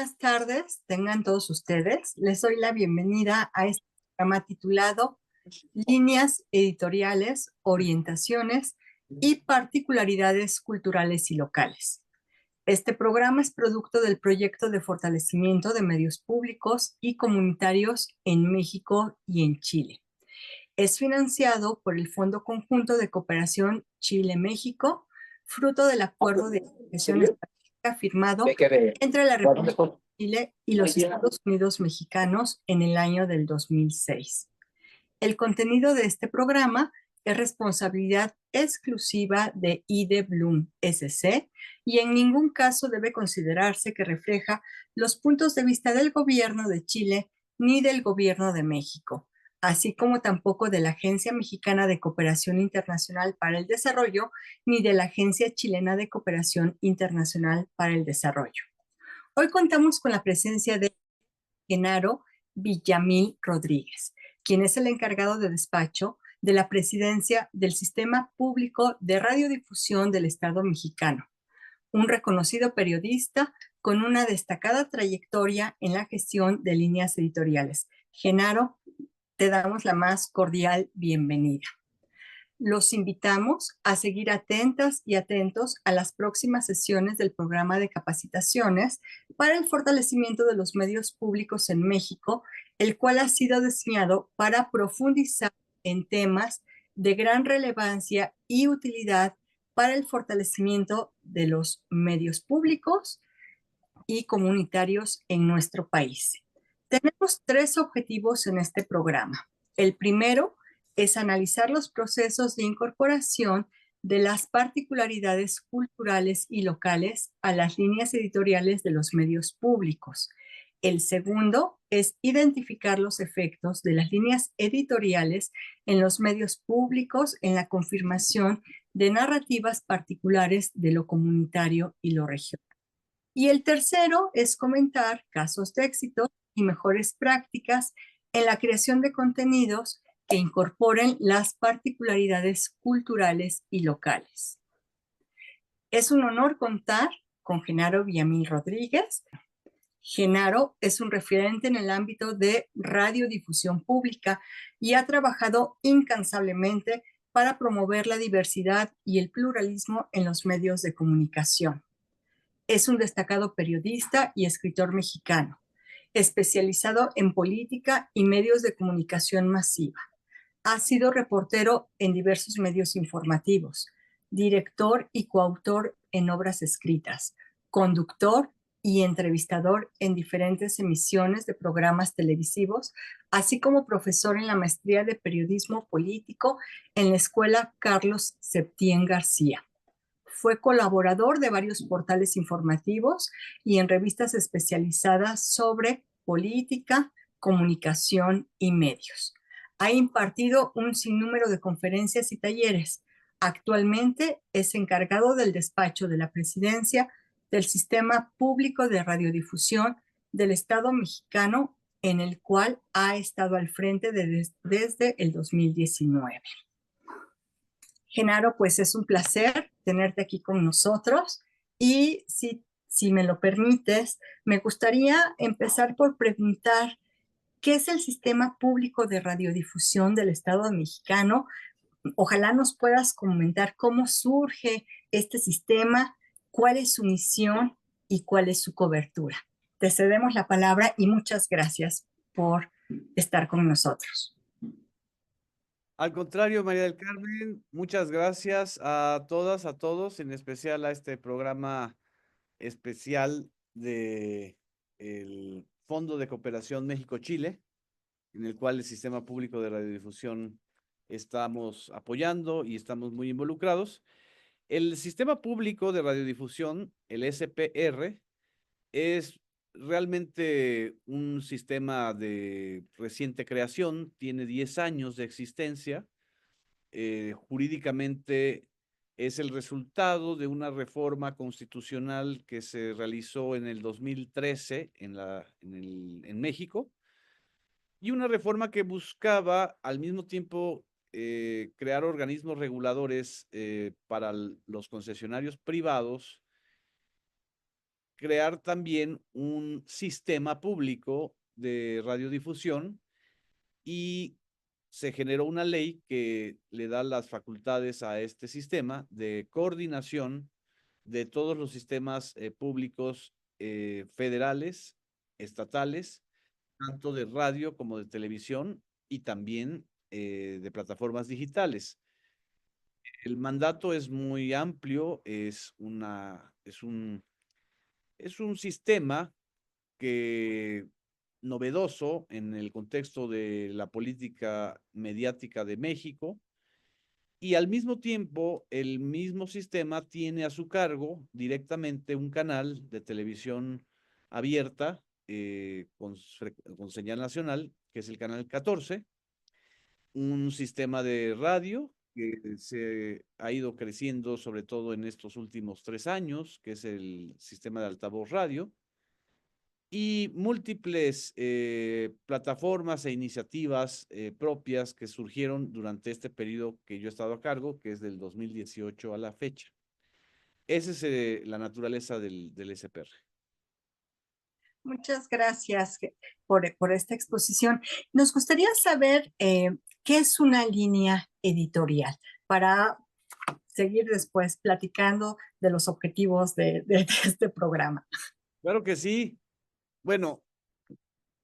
Buenas tardes, tengan todos ustedes. Les doy la bienvenida a este programa titulado Líneas editoriales, orientaciones y particularidades culturales y locales. Este programa es producto del proyecto de fortalecimiento de medios públicos y comunitarios en México y en Chile. Es financiado por el Fondo Conjunto de Cooperación Chile-México, fruto del acuerdo de asociación estratégica firmado entre la República de Chile y los Estados Unidos mexicanos en el año del 2006. El contenido de este programa es responsabilidad exclusiva de IDE Bloom SC y en ningún caso debe considerarse que refleja los puntos de vista del gobierno de Chile ni del gobierno de México, así como tampoco de la Agencia Mexicana de Cooperación Internacional para el Desarrollo ni de la Agencia Chilena de Cooperación Internacional para el Desarrollo. Hoy contamos con la presencia de Genaro Villamil Rodríguez, quien es el encargado de despacho de la presidencia del Sistema Público de Radiodifusión del Estado mexicano, un reconocido periodista con una destacada trayectoria en la gestión de líneas editoriales. Genaro, te damos la más cordial bienvenida. Los invitamos a seguir atentas y atentos a las próximas sesiones del programa de capacitaciones para el fortalecimiento de los medios públicos en México, el cual ha sido diseñado para profundizar en temas de gran relevancia y utilidad para el fortalecimiento de los medios públicos y comunitarios en nuestro país. Tenemos tres objetivos en este programa. El primero es analizar los procesos de incorporación de las particularidades culturales y locales a las líneas editoriales de los medios públicos. El segundo es identificar los efectos de las líneas editoriales en los medios públicos en la confirmación de narrativas particulares de lo comunitario y lo regional. Y el tercero es comentar casos de éxito y mejores prácticas en la creación de contenidos que incorporen las particularidades culturales y locales. Es un honor contar con Genaro Villamil Rodríguez. Genaro es un referente en el ámbito de radiodifusión pública y ha trabajado incansablemente para promover la diversidad y el pluralismo en los medios de comunicación. Es un destacado periodista y escritor mexicano, especializado en política y medios de comunicación masiva. Ha sido reportero en diversos medios informativos, director y coautor en obras escritas, conductor y entrevistador en diferentes emisiones de programas televisivos, así como profesor en la maestría de periodismo político en la Escuela Carlos Septién García. Fue colaborador de varios portales informativos y en revistas especializadas sobre política, comunicación y medios. Ha impartido un sinnúmero de conferencias y talleres. Actualmente es encargado del despacho de la presidencia del Sistema Público de Radiodifusión del Estado mexicano, en el cual ha estado al frente desde el 2019. Genaro, pues es un placer tenerte aquí con nosotros y si me lo permites, me gustaría empezar por preguntar qué es el Sistema Público de Radiodifusión del Estado mexicano. Ojalá nos puedas comentar cómo surge este sistema, cuál es su misión y cuál es su cobertura. Te cedemos la palabra y muchas gracias por estar con nosotros. Al contrario, María del Carmen, muchas gracias a todas, a todos, en especial a este programa especial de el Fondo de Cooperación México-Chile, en el cual el Sistema Público de Radiodifusión estamos apoyando y estamos muy involucrados. El Sistema Público de Radiodifusión, el SPR, es realmente un sistema de reciente creación, tiene 10 años de existencia. Jurídicamente es el resultado de una reforma constitucional que se realizó en el 2013 en México, y una reforma que buscaba al mismo tiempo crear organismos reguladores para los concesionarios privados crear también un sistema público de radiodifusión y se generó una ley que le da las facultades a este sistema de coordinación de todos los sistemas públicos federales, estatales, tanto de radio como de televisión y también de plataformas digitales. El mandato es muy amplio, es un sistema que novedoso en el contexto de la política mediática de México y al mismo tiempo el mismo sistema tiene a su cargo directamente un canal de televisión abierta con señal nacional, que es el canal 14, un sistema de radio que se ha ido creciendo sobre todo en estos últimos 3 años, que es el sistema de altavoz radio, y múltiples plataformas e iniciativas propias que surgieron durante este periodo que yo he estado a cargo, que es del 2018 a la fecha. Esa es la naturaleza del SPR. Muchas gracias por esta exposición. Nos gustaría saber qué es una línea editorial para seguir después platicando de los objetivos de este programa. Claro que sí. Bueno,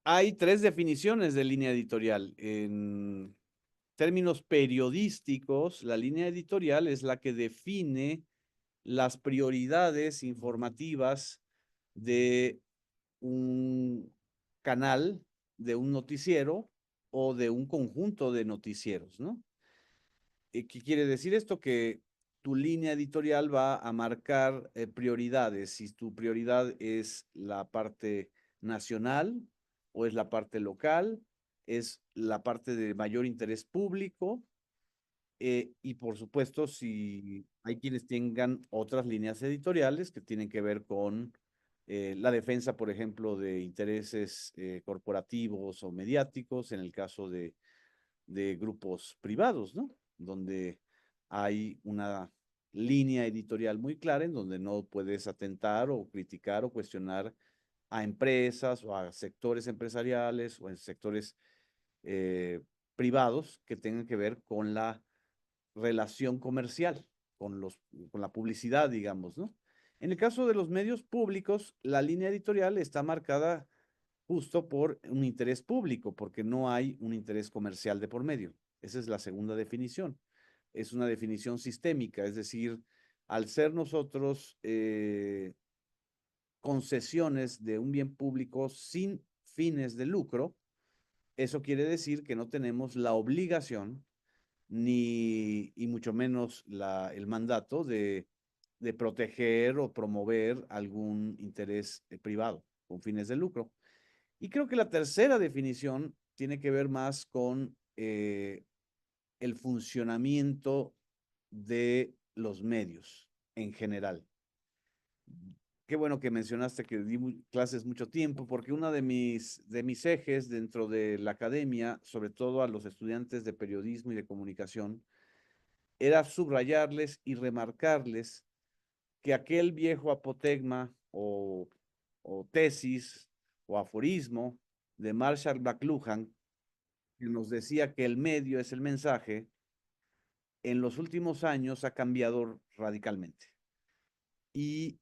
hay 3 definiciones de línea editorial. En términos periodísticos, la línea editorial es la que define las prioridades informativas de un canal, de un noticiero o de un conjunto de noticieros, ¿no? ¿Qué quiere decir esto? Que tu línea editorial va a marcar prioridades. Si tu prioridad es la parte nacional o es la parte local, es la parte de mayor interés público, y por supuesto, si hay quienes tengan otras líneas editoriales que tienen que ver con la defensa, por ejemplo, de intereses corporativos o mediáticos, en el caso de grupos privados, ¿no? Donde hay una línea editorial muy clara en donde no puedes atentar o criticar o cuestionar a empresas o a sectores empresariales o en sectores eh, privados que tengan que ver con la relación comercial, con la publicidad, digamos, ¿no? En el caso de los medios públicos, la línea editorial está marcada justo por un interés público, porque no hay un interés comercial de por medio. Esa es la segunda definición. Es una definición sistémica, es decir, al ser nosotros concesiones de un bien público sin fines de lucro, eso quiere decir que no tenemos la obligación ni y mucho menos el mandato de proteger o promover algún interés privado con fines de lucro. Y creo que la tercera definición tiene que ver más con el funcionamiento de los medios en general. Qué bueno que mencionaste que di clases mucho tiempo, porque uno de mis ejes dentro de la academia, sobre todo a los estudiantes de periodismo y de comunicación, era subrayarles y remarcarles que aquel viejo apotegma o tesis o aforismo de Marshall McLuhan, que nos decía que el medio es el mensaje, en los últimos años ha cambiado radicalmente. Y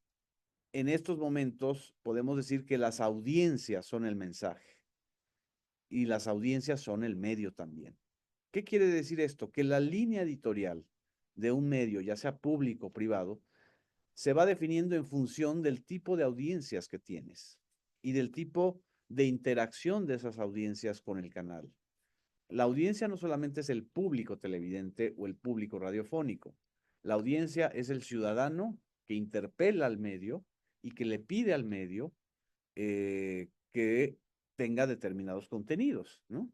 en estos momentos podemos decir que las audiencias son el mensaje y las audiencias son el medio también. ¿Qué quiere decir esto? Que la línea editorial de un medio, ya sea público o privado, se va definiendo en función del tipo de audiencias que tienes y del tipo de interacción de esas audiencias con el canal. La audiencia no solamente es el público televidente o el público radiofónico. La audiencia es el ciudadano que interpela al medio y que le pide al medio que tenga determinados contenidos, ¿no?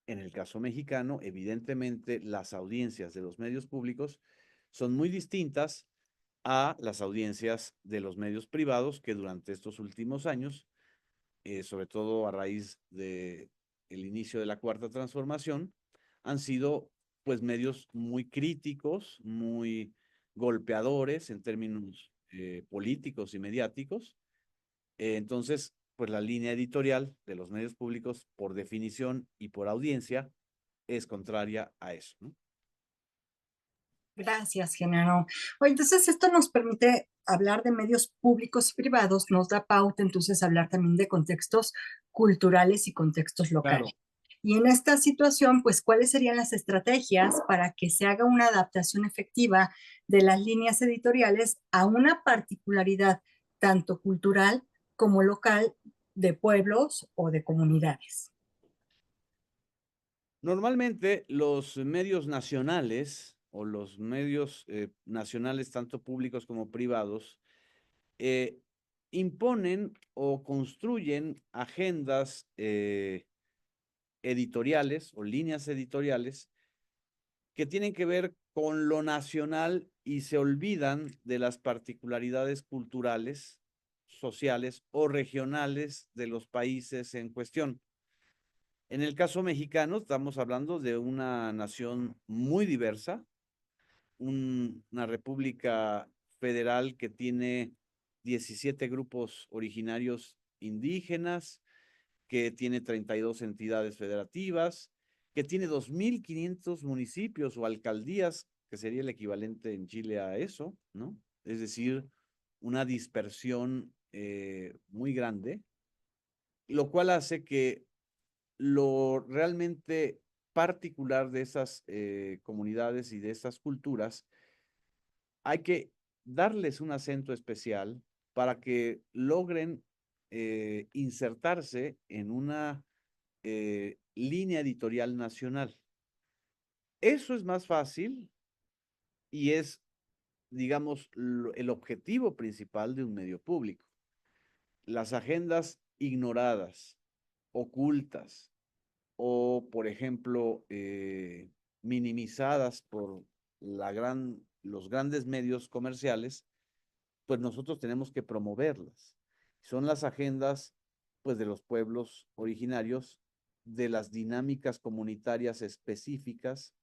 En el caso mexicano, evidentemente, las audiencias de los medios públicos son muy distintas a las audiencias de los medios privados que durante estos últimos años, sobre todo a raíz de el inicio de la Cuarta Transformación, han sido pues medios muy críticos, muy golpeadores en términos políticos y mediáticos, Entonces, pues la línea editorial de los medios públicos, por definición y por audiencia, es contraria a eso, ¿no? Gracias, Genaro. Oye, entonces esto nos permite hablar de medios públicos y privados, nos da pauta entonces hablar también de contextos culturales y contextos Claro. locales. Y en esta situación, pues, ¿cuáles serían las estrategias para que se haga una adaptación efectiva de las líneas editoriales a una particularidad tanto cultural como local de pueblos o de comunidades? Normalmente los medios nacionales o los medios nacionales, tanto públicos como privados, eh, imponen o construyen agendas editoriales o líneas editoriales que tienen que ver con lo nacional y se olvidan de las particularidades culturales, sociales o regionales de los países en cuestión. En el caso mexicano, estamos hablando de una nación muy diversa, una república federal que tiene 17 grupos originarios indígenas, que tiene 32 entidades federativas, que tiene 2.500 municipios o alcaldías, que sería el equivalente en Chile a eso, ¿no? Es decir, una dispersión muy grande, lo cual hace que lo realmente particular de esas comunidades y de esas culturas, hay que darles un acento especial para que logren insertarse en una línea editorial nacional. Eso es más fácil y es, digamos, el objetivo principal de un medio público. Las agendas ignoradas, ocultas o, por ejemplo, minimizadas por los grandes medios comerciales, pues nosotros tenemos que promoverlas. Son las agendas, pues, de los pueblos originarios, de las dinámicas comunitarias específicas.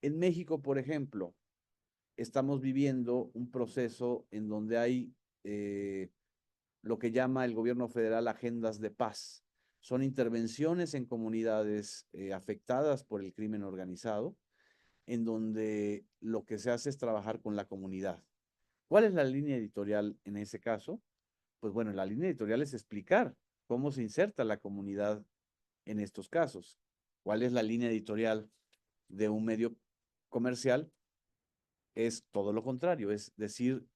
En México, por ejemplo, estamos viviendo un proceso en donde hay lo que llama el gobierno federal agendas de paz. Son intervenciones en comunidades afectadas por el crimen organizado, en donde lo que se hace es trabajar con la comunidad. ¿Cuál es la línea editorial en ese caso? Pues bueno, la línea editorial es explicar cómo se inserta la comunidad en estos casos. ¿Cuál es la línea editorial de un medio comercial? Es todo lo contrario, es decir,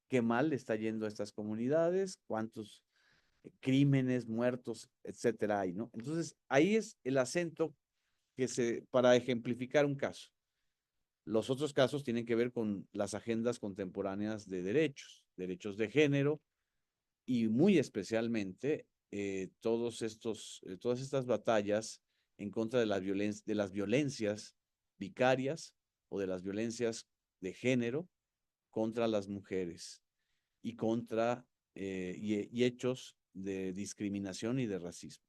qué mal le está yendo a estas comunidades, cuántos crímenes, muertos, etcétera hay, ¿no? Entonces, ahí es el acento para ejemplificar un caso. Los otros casos tienen que ver con las agendas contemporáneas de derechos, derechos de género, y muy especialmente todas estas batallas en contra de las violencias vicarias o de las violencias de género contra las mujeres y contra y hechos de discriminación y de racismo.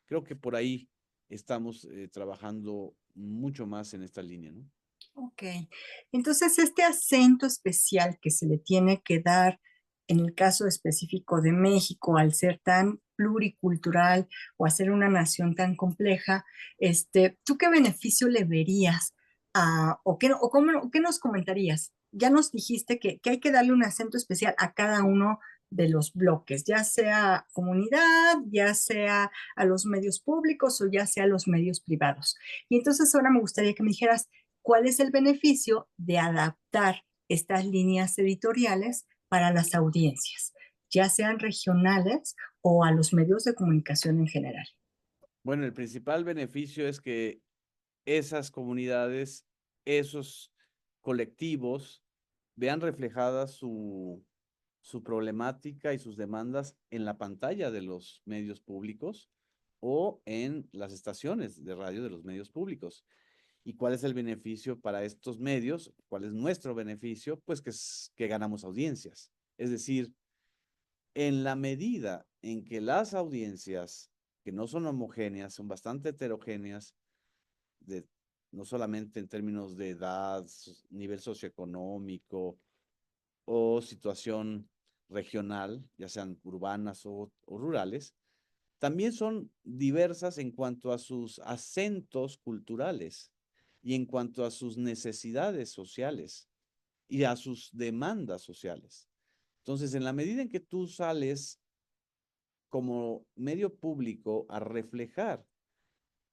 Creo que por ahí estamos trabajando mucho más en esta línea, ¿no? Ok, entonces este acento especial que se le tiene que dar en el caso específico de México, al ser tan pluricultural o a ser una nación tan compleja, ¿tú qué beneficio le verías o qué nos comentarías? Ya nos dijiste que hay que darle un acento especial a cada uno de los bloques, ya sea comunidad, ya sea a los medios públicos o ya sea a los medios privados. Y entonces ahora me gustaría que me dijeras, ¿cuál es el beneficio de adaptar estas líneas editoriales para las audiencias, ya sean regionales o a los medios de comunicación en general? Bueno, el principal beneficio es que esas comunidades, esos colectivos, vean reflejada su problemática y sus demandas en la pantalla de los medios públicos o en las estaciones de radio de los medios públicos. ¿Y cuál es el beneficio para estos medios? ¿Cuál es nuestro beneficio? Pues que ganamos audiencias. Es decir, en la medida en que las audiencias, que no son homogéneas, son bastante heterogéneas, de, no solamente en términos de edad, nivel socioeconómico o situación regional, ya sean urbanas o rurales, también son diversas en cuanto a sus acentos culturales y en cuanto a sus necesidades sociales y a sus demandas sociales. Entonces, en la medida en que tú sales como medio público a reflejar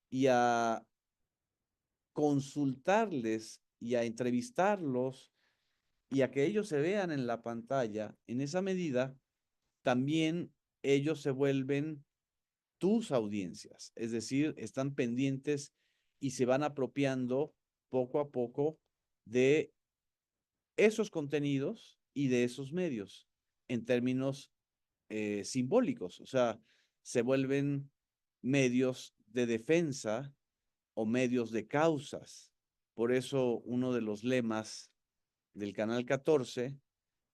y a consultarles y a entrevistarlos y a que ellos se vean en la pantalla, en esa medida también ellos se vuelven tus audiencias, es decir, están pendientes y se van apropiando poco a poco de esos contenidos y de esos medios en términos simbólicos, o sea, se vuelven medios de defensa o medios de causas. Por eso uno de los lemas del Canal 14,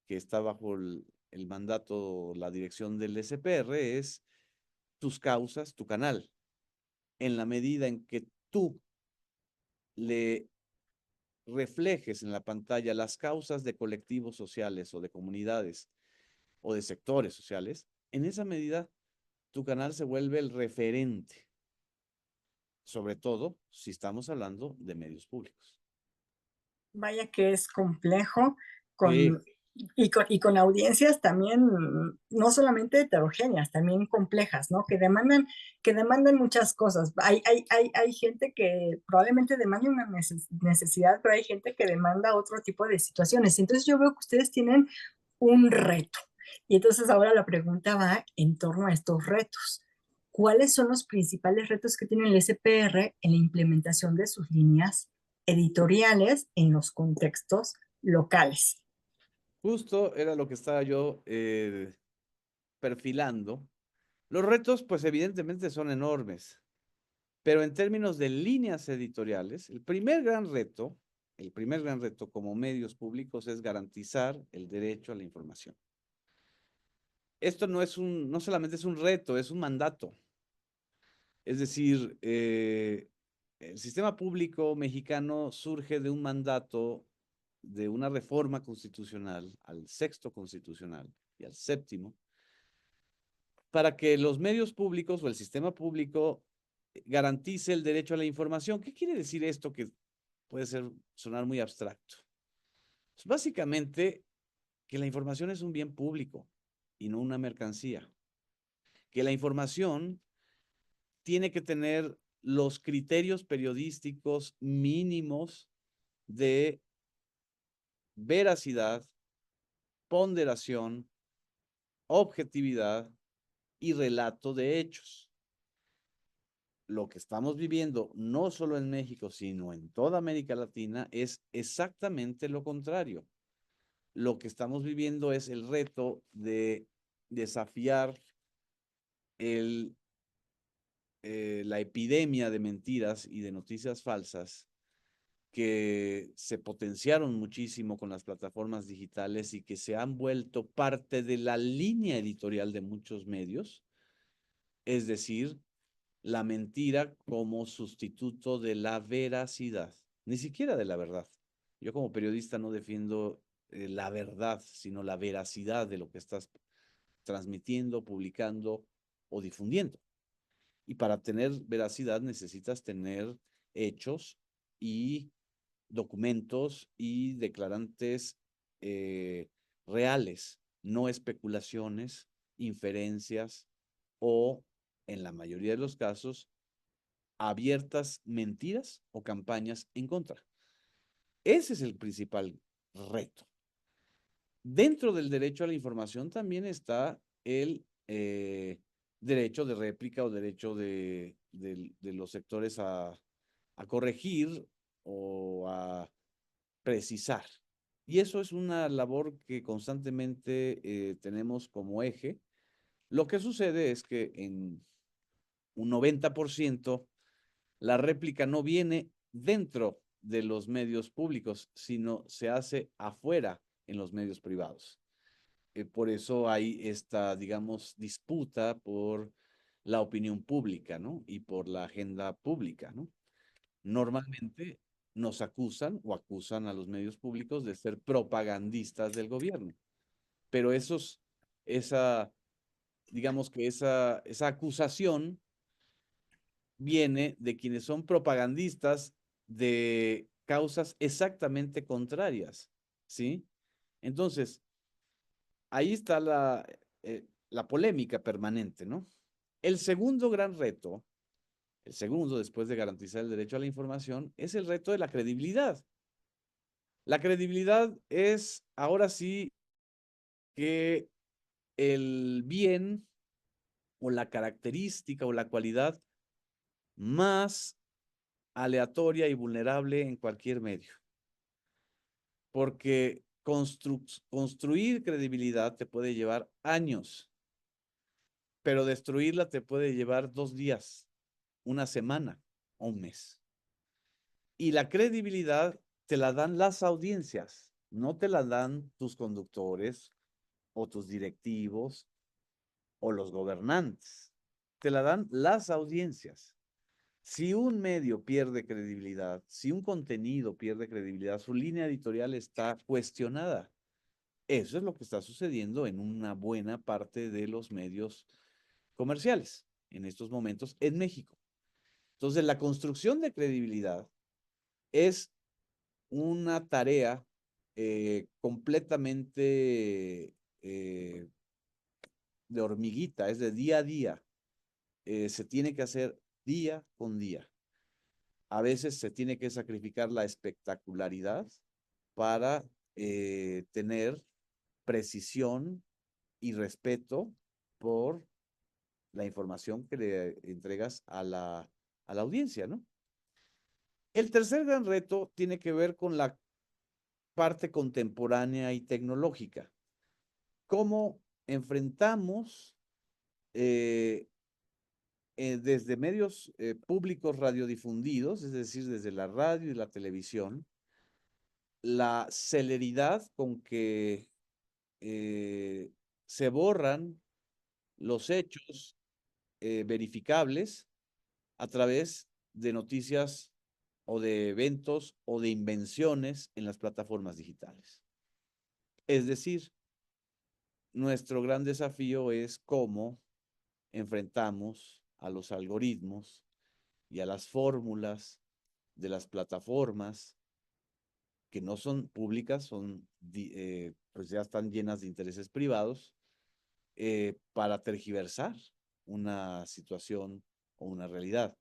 que está bajo el mandato, la dirección del SPR, es tus causas, tu canal. En la medida en que tú le reflejes en la pantalla las causas de colectivos sociales o de comunidades o de sectores sociales, en esa medida tu canal se vuelve el referente, sobre todo si estamos hablando de medios públicos. Vaya que es complejo Sí, con, y con audiencias también, no solamente heterogéneas, también complejas, ¿no? Que demandan muchas cosas. Hay gente que probablemente demande una necesidad, pero hay gente que demanda otro tipo de situaciones. Entonces yo veo que ustedes tienen un reto. Y entonces ahora la pregunta va en torno a estos retos. ¿Cuáles son los principales retos que tiene el SPR en la implementación de sus líneas editoriales en los contextos locales? justo era lo que estaba yo perfilando. Los retos, pues evidentemente son enormes, pero en términos de líneas editoriales, el primer gran reto como medios públicos es garantizar el derecho a la información. Esto no solamente es un reto, es un mandato. Es decir, el sistema público mexicano surge de un mandato de una reforma constitucional al sexto constitucional y al séptimo, para que los medios públicos o el sistema público garantice el derecho a la información. ¿Qué quiere decir esto que puede sonar muy abstracto? Pues básicamente que la información es un bien público y no una mercancía. Que la información tiene que tener los criterios periodísticos mínimos de veracidad, ponderación, objetividad y relato de hechos. Lo que estamos viviendo, no solo en México, sino en toda América Latina, es exactamente lo contrario. Lo que estamos viviendo es el reto de desafiar el, la epidemia de mentiras y de noticias falsas que se potenciaron muchísimo con las plataformas digitales y que se han vuelto parte de la línea editorial de muchos medios, es decir, la mentira como sustituto de la veracidad, ni siquiera de la verdad. Yo como periodista no defiendo la verdad, sino la veracidad de lo que estás transmitiendo, publicando o difundiendo. Y para tener veracidad necesitas tener hechos y documentos y declarantes reales, no especulaciones, inferencias o, en la mayoría de los casos, abiertas mentiras o campañas en contra. Ese es el principal reto. Dentro del derecho a la información también está el derecho de réplica o derecho de los sectores a corregir o a precisar. Y eso es una labor que constantemente tenemos como eje. Lo que sucede es que en un 90% la réplica no viene dentro de los medios públicos, sino se hace afuera en los medios privados. Por eso hay esta, digamos, disputa por la opinión pública, ¿no? Y por la agenda pública, ¿no? Normalmente nos acusan o acusan a los medios públicos de ser propagandistas del gobierno, pero esos esa, digamos que esa acusación viene de quienes son propagandistas de causas exactamente contrarias, ¿sí? Entonces, ahí está la polémica permanente, ¿no? El segundo gran reto, el segundo después de garantizar el derecho a la información, es el reto de la credibilidad. La credibilidad es, ahora sí, que el bien o la característica o la cualidad más aleatoria y vulnerable en cualquier medio. Porque construir credibilidad te puede llevar años, pero destruirla te puede llevar 2 días, una semana o un mes. Y la credibilidad te la dan las audiencias, no te la dan tus conductores o tus directivos o los gobernantes. Te la dan las audiencias. Si un medio pierde credibilidad, si un contenido pierde credibilidad, su línea editorial está cuestionada. Eso es lo que está sucediendo en una buena parte de los medios comerciales en estos momentos en México. Entonces, la construcción de credibilidad es una tarea completamente de hormiguita, es de día a día. Se tiene que hacer día con día. A veces se tiene que sacrificar la espectacularidad para tener precisión y respeto por la información que le entregas a la audiencia, ¿no? El tercer gran reto tiene que ver con la parte contemporánea y tecnológica. ¿Cómo enfrentamos desde medios públicos radiodifundidos, es decir, desde la radio y la televisión, la celeridad con que se borran los hechos verificables a través de noticias o de eventos o de invenciones en las plataformas digitales? Es decir, nuestro gran desafío es cómo enfrentamos a los algoritmos y a las fórmulas de las plataformas que no son públicas, pues ya están llenas de intereses privados, para tergiversar una situación o una realidad.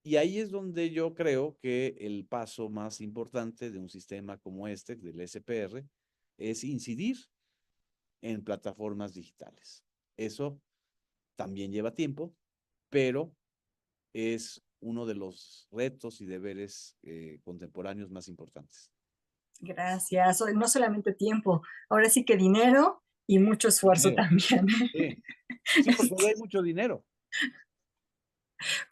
Y ahí es donde yo creo que el paso más importante de un sistema como este, del SPR, es incidir en plataformas digitales. Eso también lleva tiempo, pero es uno de los retos y deberes contemporáneos más importantes. Gracias. No solamente tiempo, ahora sí que dinero y mucho esfuerzo Dinero, también. sí. Sí, porque hay mucho dinero.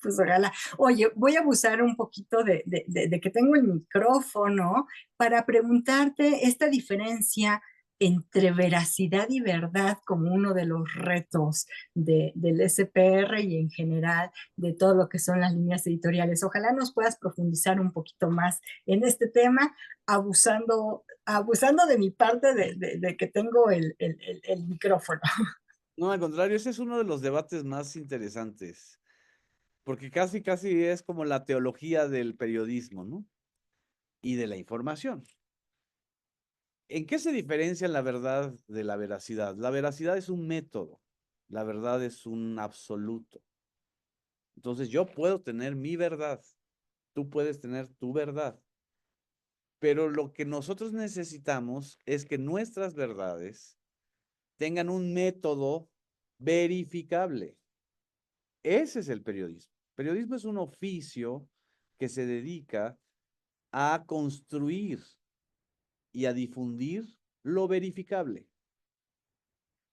Pues ojalá. Oye, voy a abusar un poquito de que tengo el micrófono para preguntarte esta diferencia entre veracidad y verdad como uno de los retos del SPR y en general de todo lo que son las líneas editoriales. Ojalá nos puedas profundizar un poquito más en este tema, abusando de mi parte de que tengo el micrófono. No, al contrario, ese es uno de los debates más interesantes, porque casi, casi es como la teología del periodismo, ¿no? Y de la información. ¿En qué se diferencia la verdad de la veracidad? La veracidad es un método, la verdad es un absoluto. Entonces yo puedo tener mi verdad, tú puedes tener tu verdad, pero lo que nosotros necesitamos es que nuestras verdades tengan un método verificable. Ese es el periodismo. Periodismo es un oficio que se dedica a construir y a difundir lo verificable.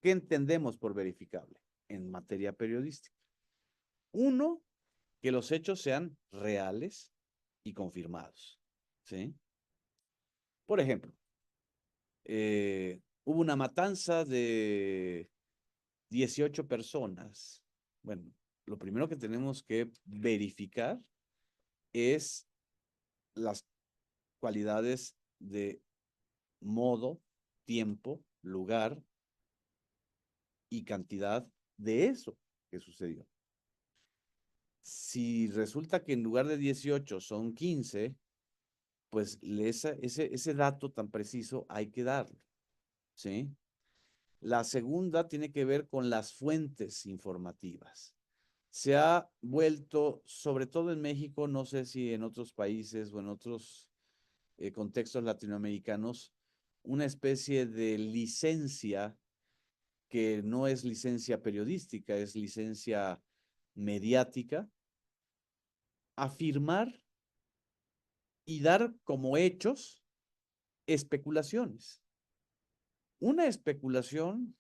¿Qué entendemos por verificable en materia periodística? Uno, que los hechos sean reales y confirmados, ¿sí? Por ejemplo, hubo una matanza de 18 personas. Bueno, lo primero que tenemos que verificar es las cualidades de modo, tiempo, lugar y cantidad de eso que sucedió. Si resulta que en lugar de 18 son 15, pues ese dato tan preciso hay que darlo, ¿sí? La segunda tiene que ver con las fuentes informativas. Se ha vuelto, sobre todo en México, no sé si en otros países o en otros contextos latinoamericanos, una especie de licencia que no es licencia periodística, es licencia mediática, afirmar y dar como hechos especulaciones. Una especulación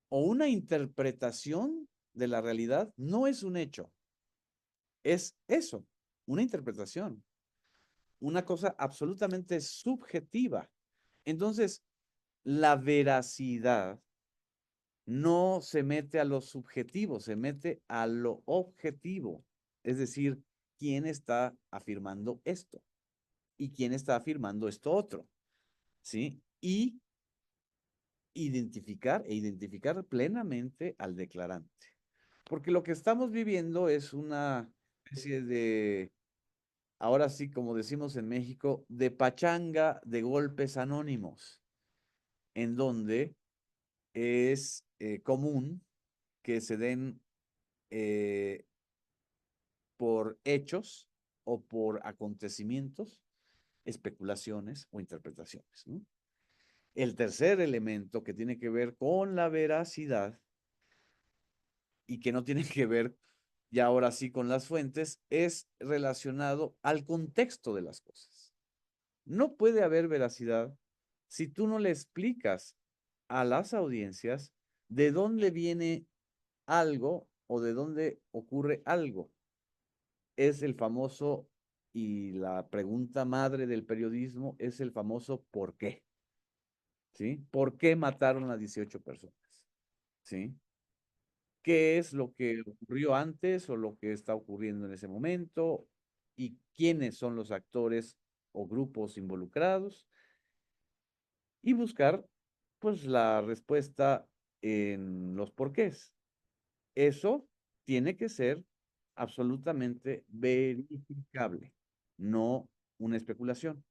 o una interpretación de la realidad no es un hecho, es eso, una interpretación, una cosa absolutamente subjetiva. Entonces, la veracidad no se mete a lo subjetivo, se mete a lo objetivo. Es decir, quién está afirmando esto y quién está afirmando esto otro, ¿sí? Y identificar plenamente al declarante. Porque lo que estamos viviendo es una especie de, ahora sí, como decimos en México, de pachanga de golpes anónimos, en donde es común que se den por hechos o por acontecimientos, especulaciones o interpretaciones, ¿no? El tercer elemento que tiene que ver con la veracidad y que no tiene que ver ya ahora sí con las fuentes es relacionado al contexto de las cosas. No puede haber veracidad si tú no le explicas a las audiencias de dónde viene algo o de dónde ocurre algo. Es el famoso, y la pregunta madre del periodismo es el famoso ¿por qué? ¿Sí? ¿Por qué mataron a 18 personas? ¿Sí? ¿Qué es lo que ocurrió antes o lo que está ocurriendo en ese momento? ¿Y quiénes son los actores o grupos involucrados? Y buscar, pues, la respuesta en los porqués. Eso tiene que ser absolutamente verificable, no una especulación.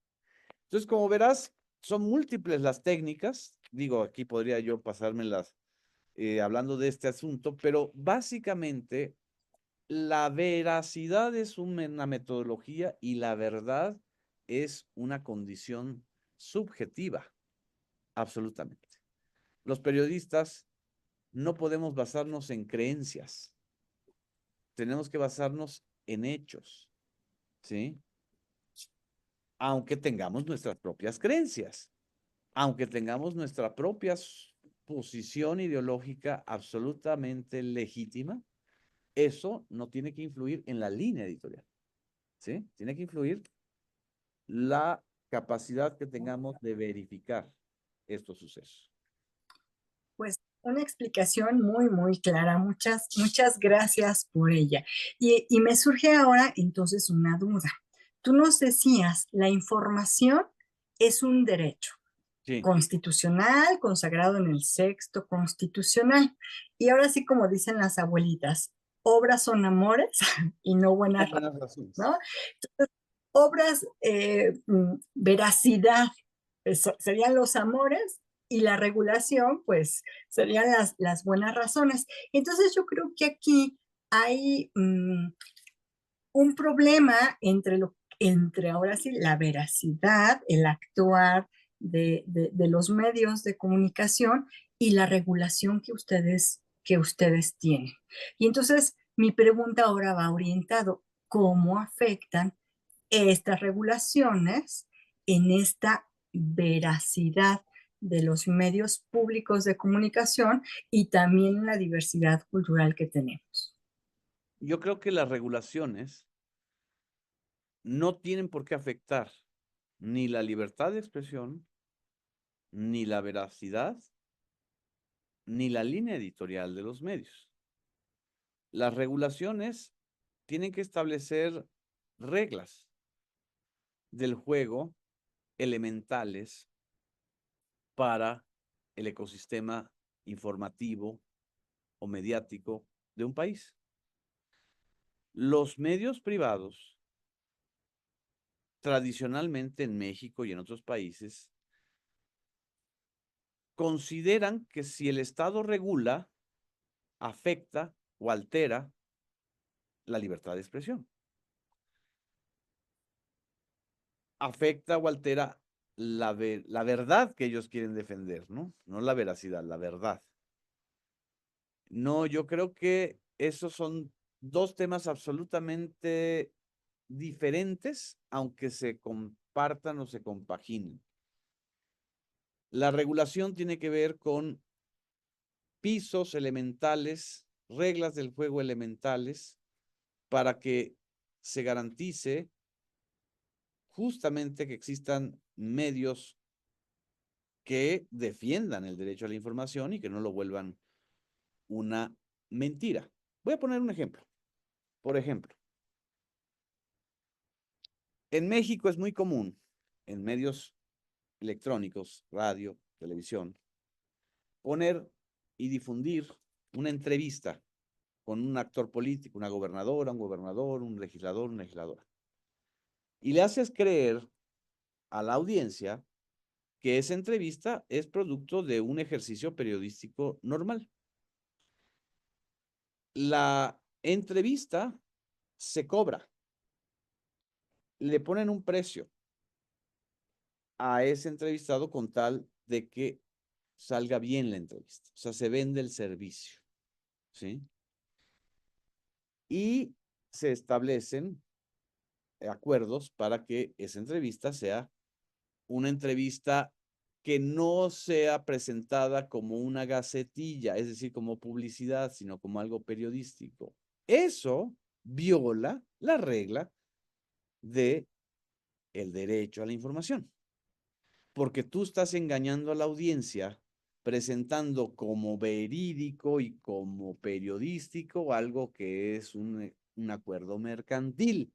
Entonces, como verás, son múltiples las técnicas. Digo, aquí podría yo pasármelas hablando de este asunto, pero básicamente la veracidad es una metodología y la verdad es una condición subjetiva, absolutamente. Los periodistas no podemos basarnos en creencias, tenemos que basarnos en hechos, ¿sí? Aunque tengamos nuestras propias creencias, aunque tengamos nuestra propia posición ideológica absolutamente legítima, eso no tiene que influir en la línea editorial, ¿sí? Tiene que influir la capacidad que tengamos de verificar estos sucesos. Pues una explicación muy, muy clara. Muchas, muchas gracias por ella. Y me surge ahora entonces una duda. Tú nos decías, la información es un derecho Sí. constitucional, consagrado en el sexto constitucional. Y ahora sí, como dicen las abuelitas, obras son amores y no buenas, Buenas razones. ¿no? Entonces, obras, veracidad, serían los amores y la regulación, pues serían las buenas razones. Entonces yo creo que aquí hay un problema entre ahora sí la veracidad, el actuar de los medios de comunicación y la regulación que ustedes tienen. Y entonces mi pregunta ahora va orientado, ¿cómo afectan estas regulaciones en esta veracidad de los medios públicos de comunicación y también en la diversidad cultural que tenemos? Yo creo que las regulaciones no tienen por qué afectar ni la libertad de expresión, ni la veracidad, ni la línea editorial de los medios. Las regulaciones tienen que establecer reglas del juego elementales para el ecosistema informativo o mediático de un país. Los medios privados, tradicionalmente en México y en otros países, consideran que si el Estado regula, afecta o altera la libertad de expresión. Afecta o altera la verdad que ellos quieren defender, ¿no? No la veracidad, la verdad. No, yo creo que esos son dos temas absolutamente diferentes, aunque se compartan o se compaginen. La regulación tiene que ver con pisos elementales, reglas del juego elementales, para que se garantice justamente que existan medios que defiendan el derecho a la información y que no lo vuelvan una mentira. Voy a poner un ejemplo. Por ejemplo, en México es muy común, en medios electrónicos, radio, televisión, poner y difundir una entrevista con un actor político, una gobernadora, un gobernador, un legislador, una legisladora. Y le haces creer a la audiencia que esa entrevista es producto de un ejercicio periodístico normal. La entrevista se cobra, le ponen un precio a ese entrevistado con tal de que salga bien la entrevista. O sea, se vende el servicio, ¿sí? Y se establecen acuerdos para que esa entrevista sea una entrevista que no sea presentada como una gacetilla, es decir, como publicidad, sino como algo periodístico. Eso viola la regla de el derecho a la información, porque tú estás engañando a la audiencia presentando como verídico y como periodístico algo que es un acuerdo mercantil.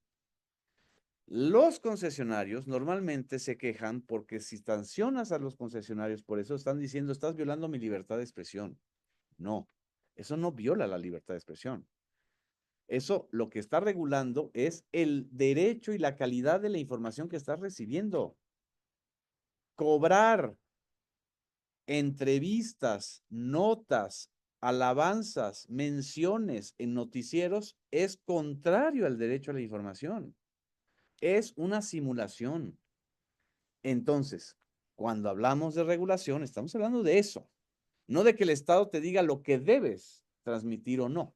Los concesionarios normalmente se quejan porque si sancionas a los concesionarios, por eso están diciendo, estás violando mi libertad de expresión. No, eso no viola la libertad de expresión. Eso lo que está regulando es el derecho y la calidad de la información que estás recibiendo. Cobrar entrevistas, notas, alabanzas, menciones en noticieros es contrario al derecho a la información. Es una simulación. Entonces, cuando hablamos de regulación, estamos hablando de eso, no de que el Estado te diga lo que debes transmitir o no,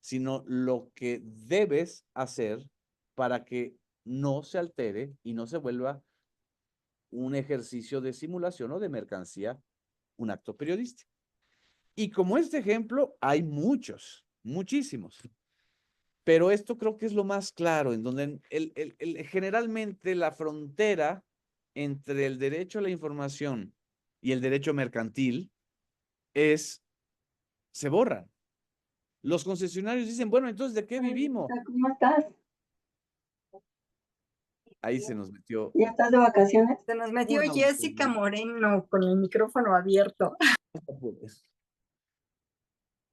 sino lo que debes hacer para que no se altere y no se vuelva un ejercicio de simulación o de mercancía, un acto periodístico. Y como este ejemplo, hay muchos, muchísimos. Pero esto creo que es lo más claro, en donde generalmente la frontera entre el derecho a la información y el derecho mercantil se borran. Los concesionarios dicen, bueno, entonces, ¿de qué Hola, vivimos? Jessica, ¿cómo estás? Ahí se nos metió. ¿Ya estás de vacaciones? Se nos metió Una Jessica autoridad. Moreno con el micrófono abierto.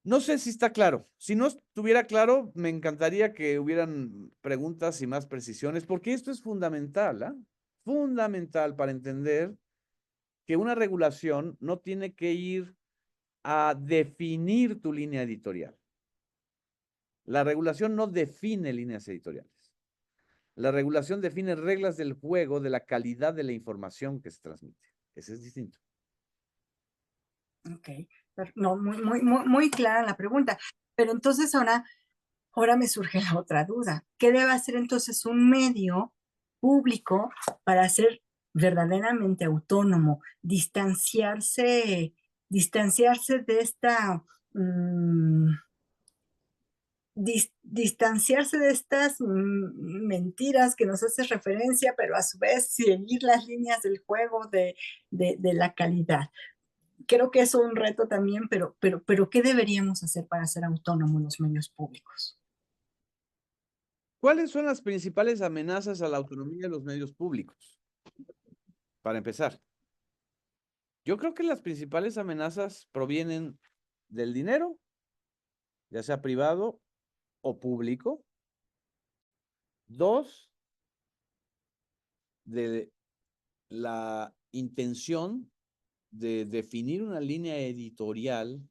No sé si está claro. Si no estuviera claro, me encantaría que hubieran preguntas y más precisiones, porque esto es fundamental, ¿ah? Fundamental para entender que una regulación no tiene que ir a definir tu línea editorial. La regulación no define líneas editoriales. La regulación define reglas del juego de la calidad de la información que se transmite. Ese es distinto. Ok, no, muy clara la pregunta. Pero entonces ahora me surge la otra duda. ¿Qué debe hacer entonces un medio público para ser verdaderamente autónomo, distanciarse de esta, distanciarse de estas mentiras que nos hace referencia, pero a su vez seguir las líneas del juego de la calidad? Creo que es un reto también, pero ¿qué deberíamos hacer para ser autónomos los medios públicos? ¿Cuáles son las principales amenazas a la autonomía de los medios públicos? Para empezar, yo creo que las principales amenazas provienen del dinero ya sea privado o público. 2, de la intención de definir una línea editorial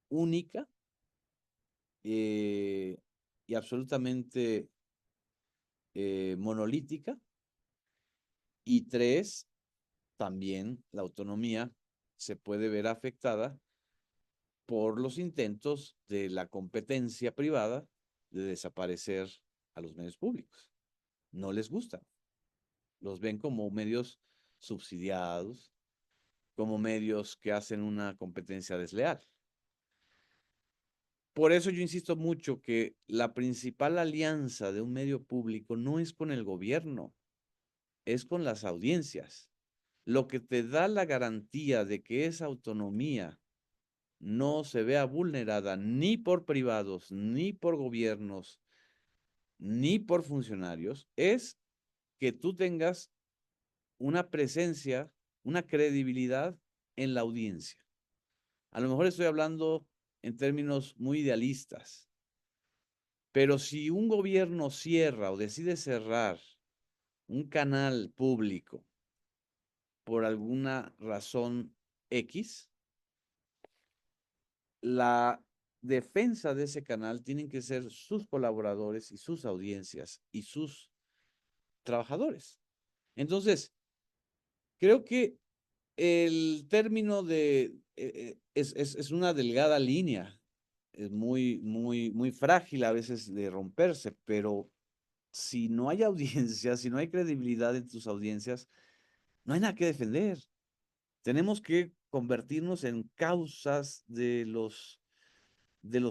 única y absolutamente monolítica. Y 3, también la autonomía se puede ver afectada por los intentos de la competencia privada de desaparecer a los medios públicos. No les gusta. Los ven como medios subsidiados, como medios que hacen una competencia desleal. Por eso yo insisto mucho que la principal alianza de un medio público no es con el gobierno, es con las audiencias. Lo que te da la garantía de que esa autonomía no se vea vulnerada ni por privados, ni por gobiernos, ni por funcionarios, es que tú tengas una presencia, una credibilidad en la audiencia. A lo mejor estoy hablando en términos muy idealistas, pero si un gobierno cierra o decide cerrar un canal público por alguna razón X, la defensa de ese canal tienen que ser sus colaboradores y sus audiencias y sus trabajadores. Entonces, creo que el término de es una delgada línea, es muy frágil a veces de romperse, pero si no hay audiencias, si no hay credibilidad en tus audiencias, no hay nada que defender. Tenemos que convertirnos en causas de los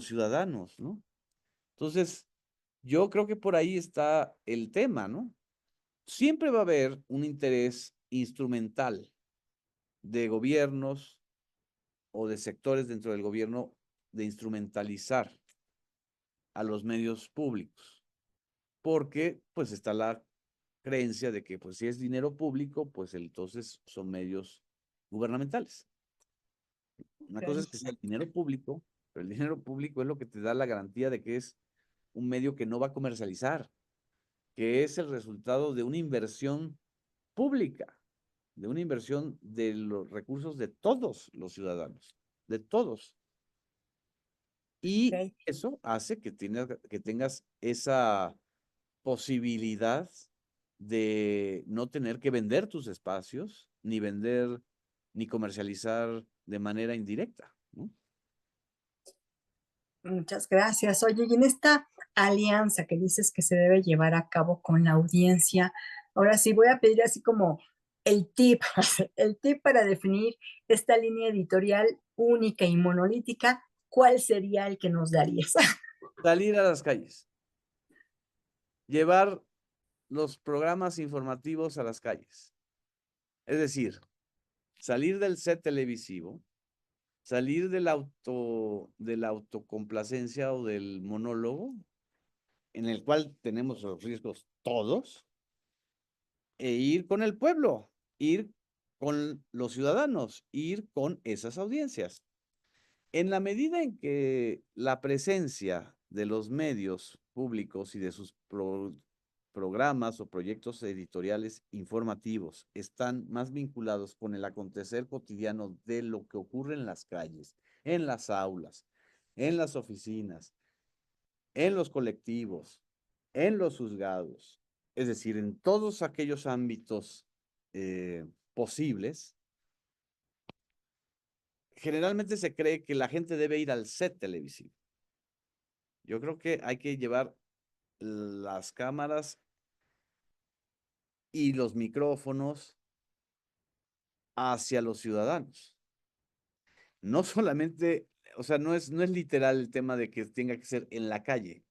ciudadanos, ¿no? Entonces, yo creo que por ahí está el tema, ¿no? Siempre va a haber un interés instrumental de gobiernos o de sectores dentro del gobierno de instrumentalizar a los medios públicos, porque pues está la creencia de que pues si es dinero público, pues entonces son medios gubernamentales. Una cosa es Ok. que sea el dinero público, pero el dinero público es lo que te da la garantía de que es un medio que no va a comercializar, que es el resultado de una inversión pública, de una inversión de los recursos de todos los ciudadanos, de todos. Y Ok. eso hace que tengas esa posibilidad de no tener que vender tus espacios, ni vender, ni comercializar de manera indirecta, ¿no? Muchas gracias. Oye, y en esta alianza que dices que se debe llevar a cabo con la audiencia, ahora sí voy a pedir así como el tip, el tip para definir esta línea editorial única y monolítica, ¿cuál sería el que nos darías? Salir a las calles, llevar los programas informativos a las calles. Es decir, salir del set televisivo, salir de la autocomplacencia o del monólogo, en el cual tenemos los riesgos todos, e ir con el pueblo, ir con los ciudadanos, ir con esas audiencias. En la medida en que la presencia de los medios públicos y de sus programas o proyectos editoriales informativos están más vinculados con el acontecer cotidiano de lo que ocurre en las calles, en las aulas, en las oficinas, en los colectivos, en los juzgados, es decir, en todos aquellos ámbitos posibles, generalmente se cree que la gente debe ir al set televisivo. Yo creo que hay que llevar las cámaras y los micrófonos hacia los ciudadanos. No solamente, o sea, no es literal el tema de que tenga que ser en la calle.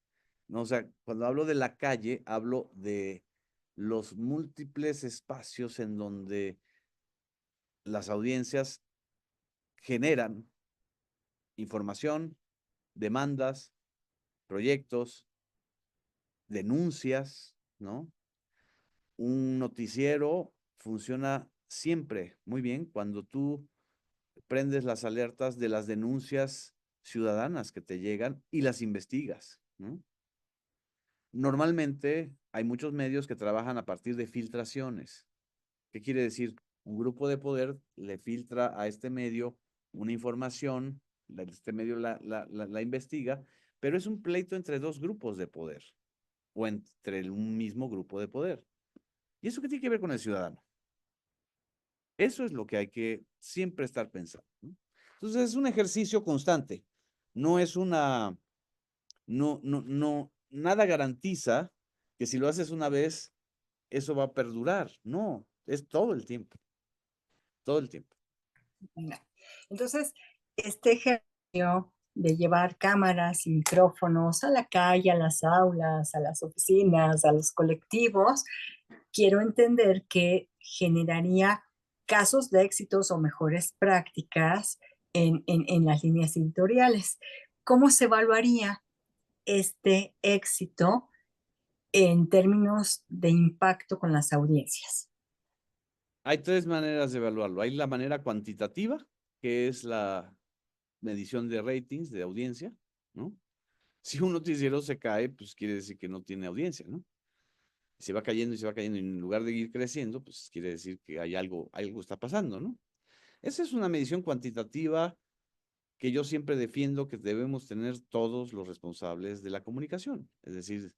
No, o sea, cuando hablo de la calle, hablo de los múltiples espacios en donde las audiencias generan información, demandas, proyectos, denuncias, ¿no? Un noticiero funciona siempre muy bien cuando tú prendes las alertas de las denuncias ciudadanas que te llegan y las investigas, ¿no? Normalmente hay muchos medios que trabajan a partir de filtraciones. ¿Qué quiere decir? Un grupo de poder le filtra a este medio una información, este medio la investiga, pero es un pleito entre dos grupos de poder o entre un mismo grupo de poder. ¿Y eso qué tiene que ver con el ciudadano? Eso es lo que hay que siempre estar pensando, ¿no? Entonces es un ejercicio constante. No es una, no, nada garantiza que si lo haces una vez, eso va a perdurar. No, es todo el tiempo, todo el tiempo. No. Entonces, este ejercicio de llevar cámaras y micrófonos a la calle, a las aulas, a las oficinas, a los colectivos, quiero entender que generaría casos de éxitos o mejores prácticas en las líneas editoriales. ¿Cómo se evaluaría este éxito en términos de impacto con las audiencias? Hay tres maneras de evaluarlo. Hay la manera cuantitativa, que es la medición de ratings, de audiencia, ¿no? Si un noticiero se cae, pues quiere decir que no tiene audiencia, ¿no? Se va cayendo y se va cayendo, y en lugar de ir creciendo, pues quiere decir que hay algo está pasando, ¿no? Esa es una medición cuantitativa que yo siempre defiendo que debemos tener todos los responsables de la comunicación. Es decir,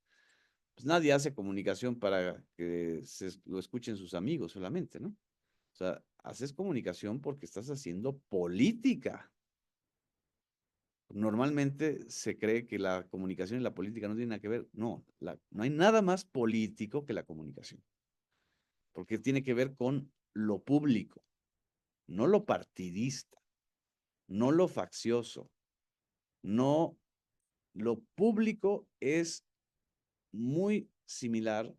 pues nadie hace comunicación para que lo escuchen sus amigos solamente, ¿no? O sea, haces comunicación porque estás haciendo política. Normalmente se cree que la comunicación y la política no tienen nada que ver. No, no hay nada más político que la comunicación, porque tiene que ver con lo público, no lo partidista, no lo faccioso, no, lo público es muy similar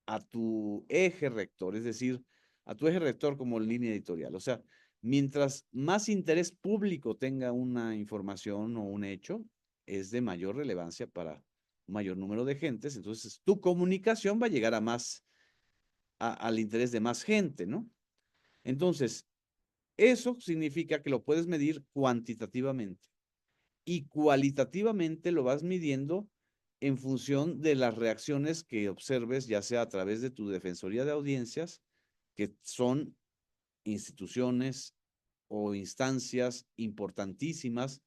a tu eje rector, es decir, a tu eje rector como línea editorial. O sea, mientras más interés público tenga una información o un hecho, es de mayor relevancia para un mayor número de gentes, entonces tu comunicación va a llegar a más, al interés de más gente, ¿no? Entonces, eso significa que lo puedes medir cuantitativamente y cualitativamente lo vas midiendo en función de las reacciones que observes, ya sea a través de tu Defensoría de Audiencias, que son instituciones o instancias importantísimas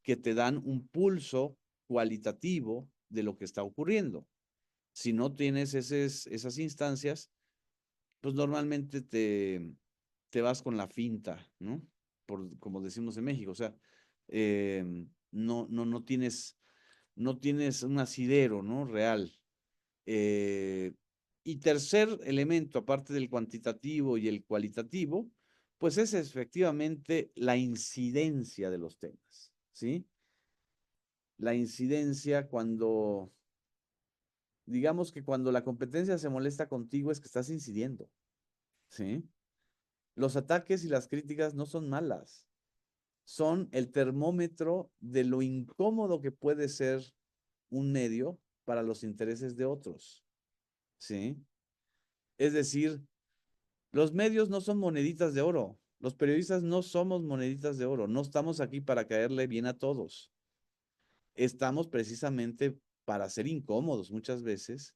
que te dan un pulso cualitativo de lo que está ocurriendo. Si no tienes esas instancias, pues normalmente te vas con la finta, ¿no? Como decimos en México, o sea, no tienes un asidero, ¿no? Real. Eh, y tercer elemento, aparte del cuantitativo y el cualitativo, pues es efectivamente la incidencia de los temas, ¿sí? La incidencia digamos que cuando la competencia se molesta contigo es que estás incidiendo, ¿sí? Los ataques y las críticas no son malas, son el termómetro de lo incómodo que puede ser un medio para los intereses de otros, ¿sí? Es decir, los medios no son moneditas de oro, los periodistas no somos moneditas de oro, no estamos aquí para caerle bien a todos, estamos precisamente para ser incómodos muchas veces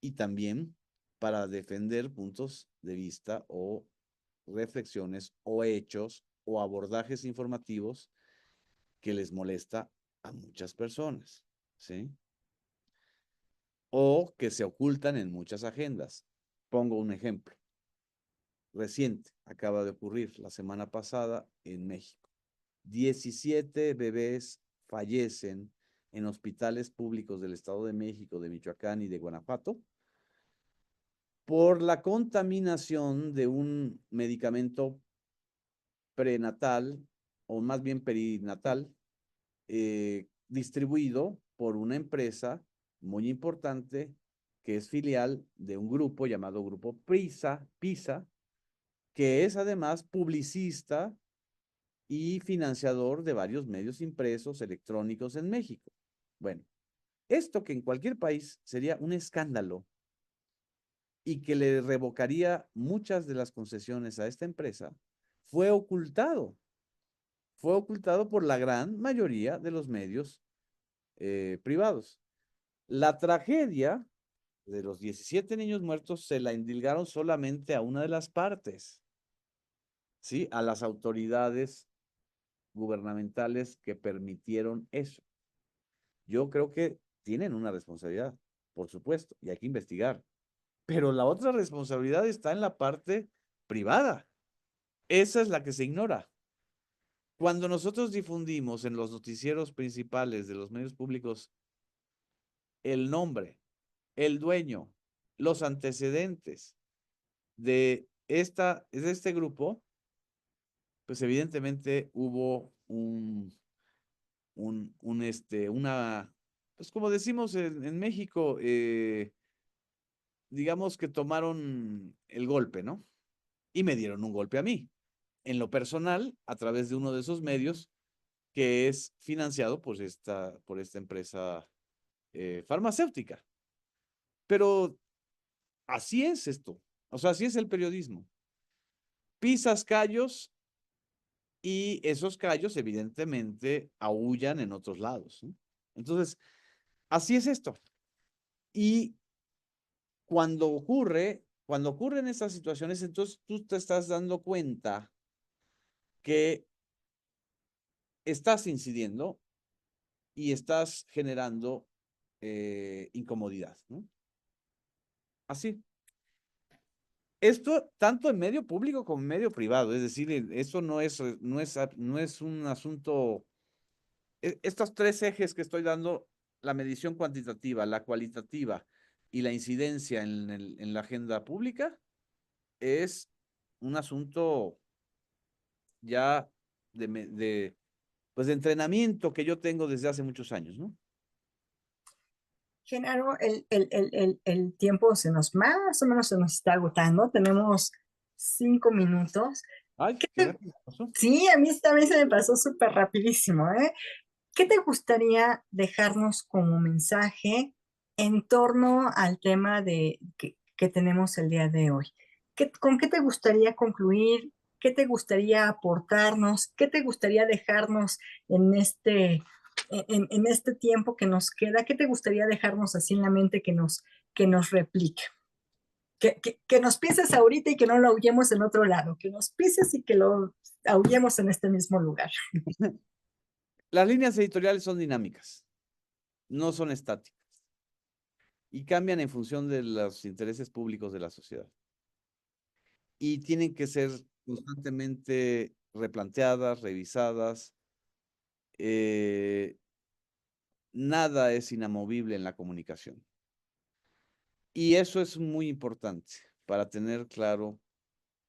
y también para defender puntos de vista o reflexiones o hechos o abordajes informativos que les molesta a muchas personas, ¿sí? O que se ocultan en muchas agendas. Pongo un ejemplo reciente, acaba de ocurrir la semana pasada en México. 17 bebés fallecen en hospitales públicos del Estado de México, de Michoacán y de Guanajuato por la contaminación de un medicamento prenatal, o más bien perinatal, distribuido por una empresa muy importante que es filial de un grupo llamado Grupo PISA, que es además publicista y financiador de varios medios impresos electrónicos en México. Bueno, esto que en cualquier país sería un escándalo y que le revocaría muchas de las concesiones a esta empresa, fue ocultado fue ocultado por la gran mayoría de los medios privados. La tragedia de los 17 niños muertos se la indilgaron solamente a una de las partes, ¿sí? A las autoridades gubernamentales que permitieron eso. Yo creo que tienen una responsabilidad, por supuesto, y hay que investigar. Pero la otra responsabilidad está en la parte privada. Esa es la que se ignora. Cuando nosotros difundimos en los noticieros principales de los medios públicos el nombre, el dueño, los antecedentes de este grupo, pues evidentemente hubo pues como decimos en México, digamos que tomaron el golpe, ¿no? Y me dieron un golpe a mí, en lo personal, a través de uno de esos medios que es financiado por esta empresa farmacéutica. Pero así es esto, o sea, así es el periodismo. Pisas callos y esos callos evidentemente aúllan en otros lados, ¿no? Entonces, así es esto. Y cuando ocurren estas situaciones, entonces tú te estás dando cuenta que estás incidiendo y estás generando incomodidad, ¿no? Así. Esto tanto en medio público como en medio privado, es decir, eso no es un asunto, estos tres ejes que estoy dando, la medición cuantitativa, la cualitativa y la incidencia en la agenda pública, es un asunto ya pues de entrenamiento que yo tengo desde hace muchos años, ¿no? Genaro, el tiempo más o menos se nos está agotando. Tenemos 5 minutos. Ay, ¿Qué qué te- rápido pasó. sí, a mí también se me pasó súper rapidísimo, ¿eh? ¿Qué te gustaría dejarnos como mensaje en torno al tema que tenemos el día de hoy? ¿Con qué te gustaría concluir? ¿Qué te gustaría aportarnos? ¿Qué te gustaría dejarnos en en este tiempo que nos queda? ¿Qué te gustaría dejarnos así en la mente que nos replique? Que nos pises ahorita y que no lo aullemos en otro lado, que nos pises y que lo aullemos en este mismo lugar. Las líneas editoriales son dinámicas, no son estáticas y cambian en función de los intereses públicos de la sociedad. Y tienen que ser constantemente replanteadas, revisadas. Nada es inamovible en la comunicación. Y eso es muy importante para tener claro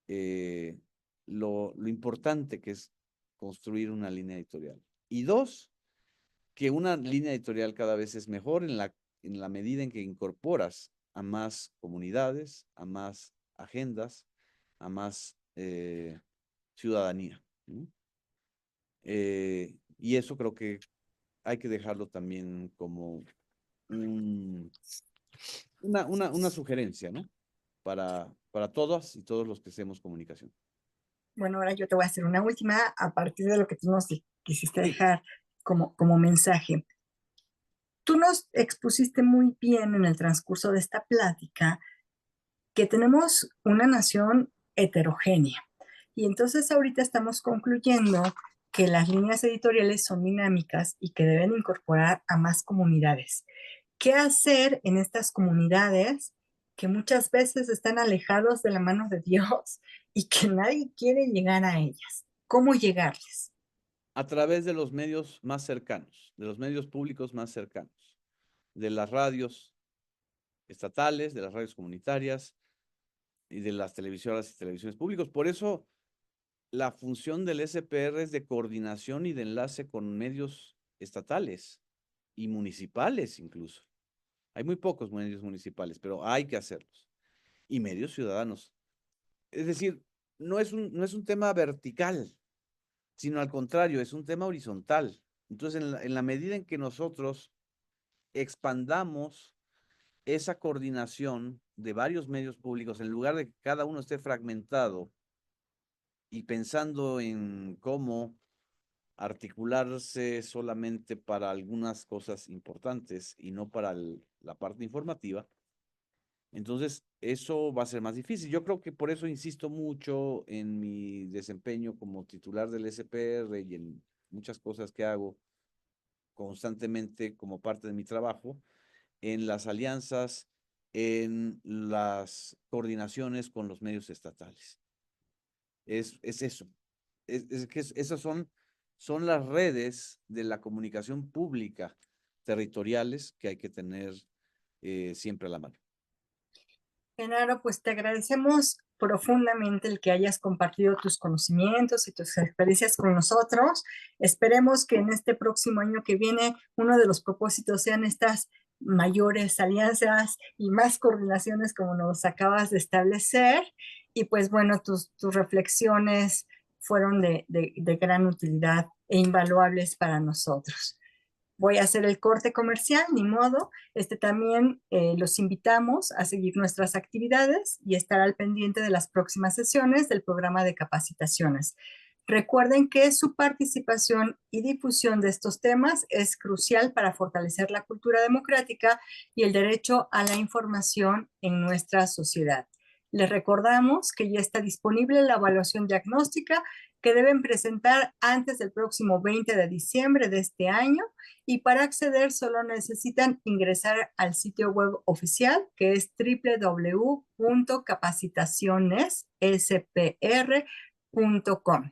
eh, lo importante que es construir una línea editorial. Y dos, que una línea editorial cada vez es mejor en la medida en que incorporas a más comunidades, a más agendas, a más ciudadanía, ¿no? Y eso creo que hay que dejarlo también como una sugerencia, ¿no? Para todas y todos los que hacemos comunicación. Bueno, ahora yo te voy a hacer una última a partir de lo que tú nos quisiste Sí. dejar como mensaje. Tú nos expusiste muy bien en el transcurso de esta plática que tenemos una nación heterogénea. Y entonces ahorita estamos concluyendo que las líneas editoriales son dinámicas y que deben incorporar a más comunidades. ¿Qué hacer en estas comunidades que muchas veces están alejados de la mano de Dios y que nadie quiere llegar a ellas? ¿Cómo llegarles? A través de los medios más cercanos, de los medios públicos más cercanos, de las radios estatales, de las radios comunitarias y de las televisoras y televisiones públicas. Por eso la función del SPR es de coordinación y de enlace con medios estatales y municipales incluso. Hay muy pocos medios municipales, pero hay que hacerlos. Y medios ciudadanos. Es decir, no es un tema vertical, sino al contrario, es un tema horizontal. Entonces, en la medida en que nosotros expandamos esa coordinación de varios medios públicos, en lugar de que cada uno esté fragmentado y pensando en cómo articularse solamente para algunas cosas importantes y no para la parte informativa, entonces eso va a ser más difícil. Yo creo que por eso insisto mucho en mi desempeño como titular del SPR y en muchas cosas que hago constantemente como parte de mi trabajo, en las alianzas, en las coordinaciones con los medios estatales. Es eso. Esas son las redes de la comunicación pública territoriales que hay que tener siempre a la mano. Genaro, pues te agradecemos profundamente el que hayas compartido tus conocimientos y tus experiencias con nosotros. Esperemos que en este próximo año que viene uno de los propósitos sean estas mayores alianzas y más coordinaciones como nos acabas de establecer. Y pues bueno, tus reflexiones fueron de gran utilidad e invaluables para nosotros. Voy a hacer el corte comercial, ni modo. También los invitamos a seguir nuestras actividades y estar al pendiente de las próximas sesiones del programa de capacitaciones. Recuerden que su participación y difusión de estos temas es crucial para fortalecer la cultura democrática y el derecho a la información en nuestra sociedad. Les recordamos que ya está disponible la evaluación diagnóstica que deben presentar antes del próximo 20 de diciembre de este año, y para acceder solo necesitan ingresar al sitio web oficial, que es www.capacitacionespr.com.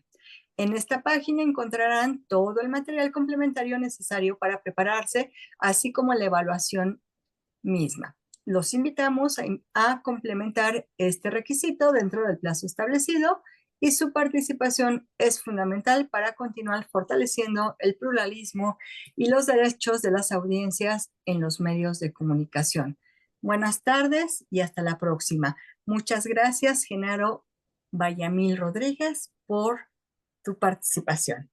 En esta página encontrarán todo el material complementario necesario para prepararse, así como la evaluación misma. Los invitamos a complementar este requisito dentro del plazo establecido, y su participación es fundamental para continuar fortaleciendo el pluralismo y los derechos de las audiencias en los medios de comunicación. Buenas tardes y hasta la próxima. Muchas gracias, Genaro Vallamil Rodríguez, por tu participación.